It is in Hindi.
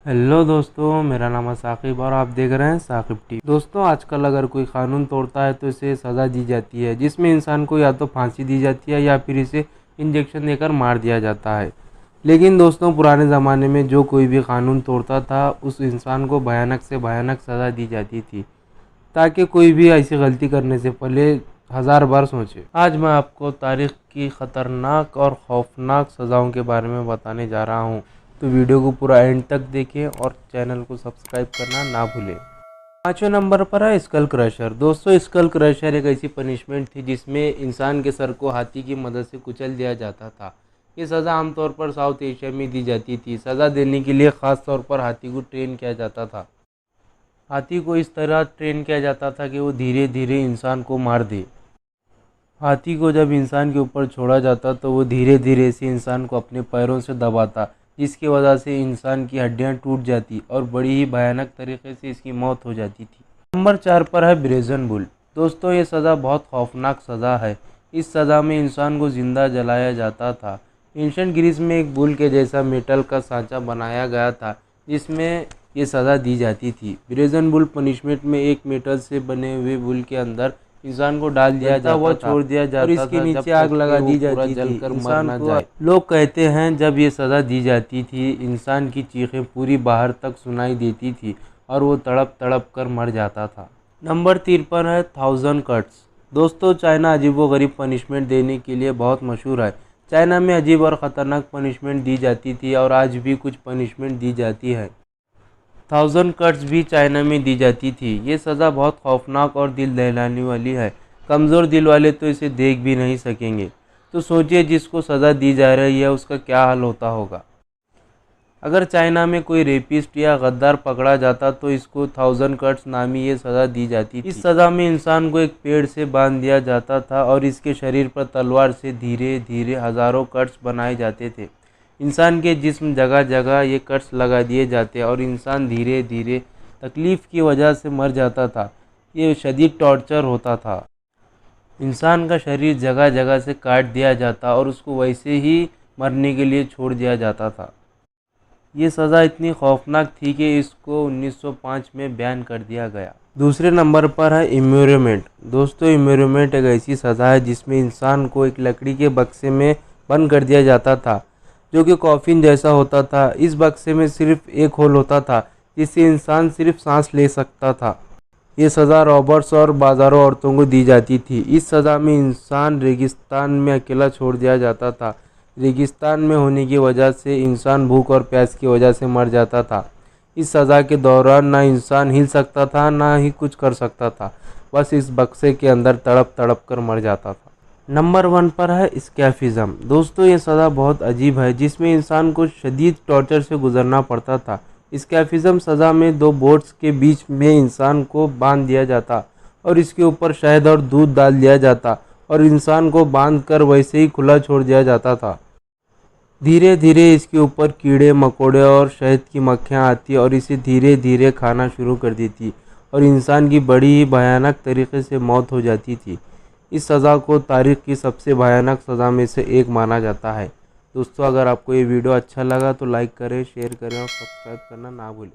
हेलो दोस्तों, मेरा नाम है साकिब और आप देख रहे हैं साकिब टीवी। दोस्तों, आजकल अगर कोई कानून तोड़ता है तो इसे सज़ा दी जाती है, जिसमें इंसान को या तो फांसी दी जाती है या फिर इसे इंजेक्शन देकर मार दिया जाता है। लेकिन दोस्तों, पुराने ज़माने में जो कोई भी कानून तोड़ता था उस इंसान को भयानक से भयानक सज़ा दी जाती थी, ताकि कोई भी ऐसी गलती करने से पहले 1000 बार सोचे। आज मैं आपको तारीख़ की ख़तरनाक और खौफनाक सज़ाओं के बारे में बताने जा रहा हूँ, तो वीडियो को पूरा एंड तक देखें और चैनल को सब्सक्राइब करना ना भूलें। 5वें नंबर पर है स्कल क्रशर। दोस्तों, स्कल क्रशर एक ऐसी पनिशमेंट थी जिसमें इंसान के सर को हाथी की मदद से कुचल दिया जाता था। ये सज़ा आमतौर पर साउथ एशिया में दी जाती थी। सज़ा देने के लिए ख़ास तौर पर हाथी को ट्रेन किया जाता था। हाथी को इस तरह ट्रेन किया जाता था कि वो धीरे धीरे इंसान को मार दे। हाथी को जब इंसान के ऊपर छोड़ा जाता तो वो धीरे धीरे इसी इंसान को अपने पैरों से दबाता, जिसकी वजह से इंसान की हड्डियां टूट जाती और बड़ी ही भयानक तरीके से इसकी मौत हो जाती थी। नंबर 4 पर है ब्रेजन बुल। दोस्तों, ये सज़ा बहुत खौफनाक सज़ा है। इस सज़ा में इंसान को जिंदा जलाया जाता था। एंशिएंट ग्रीस में एक बुल के जैसा मेटल का सांचा बनाया गया था जिसमें ये सज़ा दी जाती थी। ब्रेजन बुल पनिशमेंट में एक मेटल से बने हुए बुल के अंदर इंसान को डाल दिया जाता था, छोड़ दिया जाता और इसके नीचे आग लगा दी जाती थी, इंसान को। लोग कहते हैं जब ये सज़ा दी जाती थी इंसान की चीखें पूरी बाहर तक सुनाई देती थी और वो तड़प तड़प कर मर जाता था। नंबर 3 पर है 1000 कट्स। दोस्तों, चाइना अजीबोगरीब पनिशमेंट देने के लिए बहुत मशहूर है। चाइना में अजीब और ख़तरनाक पनिशमेंट दी जाती थी और आज भी कुछ पनिशमेंट दी जाती है। 1000 कट्स भी चाइना में दी जाती थी। ये सज़ा बहुत खौफनाक और दिल दहलाने वाली है। कमज़ोर दिल वाले तो इसे देख भी नहीं सकेंगे। तो सोचिए, जिसको सज़ा दी जा रही है उसका क्या हाल होता होगा। अगर चाइना में कोई रेपिस्ट या गद्दार पकड़ा जाता तो इसको 1000 कट्स नामी ये सज़ा दी जाती थी। इस सज़ा में इंसान को एक पेड़ से बांध दिया जाता था और इसके शरीर पर तलवार से धीरे धीरे हज़ारों कट्स बनाए जाते थे। इंसान के जिस्म जगह जगह ये कट्स लगा दिए जाते और इंसान धीरे धीरे तकलीफ़ की वजह से मर जाता था। ये शदीद टॉर्चर होता था। इंसान का शरीर जगह जगह से काट दिया जाता और उसको वैसे ही मरने के लिए छोड़ दिया जाता था। ये सज़ा इतनी खौफनाक थी कि इसको 1905 में बैन कर दिया गया। दूसरे नंबर पर है इम्यूरमेंट। दोस्तों, इम्यूरमेंट एक ऐसी सज़ा है जिसमें इंसान को एक लकड़ी के बक्से में बंद कर दिया जाता था, जो कि कॉफिन जैसा होता था। इस बक्से में सिर्फ एक होल होता था जिससे इंसान सिर्फ सांस ले सकता था। ये सज़ा रॉबर्स और बाजारों औरतों को दी जाती थी। इस सज़ा में इंसान रेगिस्तान में अकेला छोड़ दिया जाता था। रेगिस्तान में होने की वजह से इंसान भूख और प्यास की वजह से मर जाता था। इस सज़ा के दौरान ना इंसान हिल सकता था ना ही कुछ कर सकता था, बस इस बक्से के अंदर तड़प तड़प कर मर जाता था। नंबर 1 पर है स्कैफिज़म। दोस्तों, ये सज़ा बहुत अजीब है जिसमें इंसान को शदीद टॉर्चर से गुजरना पड़ता था। स्कैफिज़म सज़ा में 2 बोट्स के बीच में इंसान को बांध दिया जाता और इसके ऊपर शहद और दूध डाल दिया जाता और इंसान को बांध कर वैसे ही खुला छोड़ दिया जाता था। धीरे धीरे इसके ऊपर कीड़े मकोड़े और शहद की मक्खियाँ आती और इसे धीरे धीरे खाना शुरू कर देती और इंसान की बड़ी ही भयानक तरीके से मौत हो जाती थी। इस सज़ा को तारीख़ की सबसे भयानक सज़ा में से एक माना जाता है। दोस्तों, अगर आपको ये वीडियो अच्छा लगा तो लाइक करें, शेयर करें और सब्सक्राइब करना ना भूलें।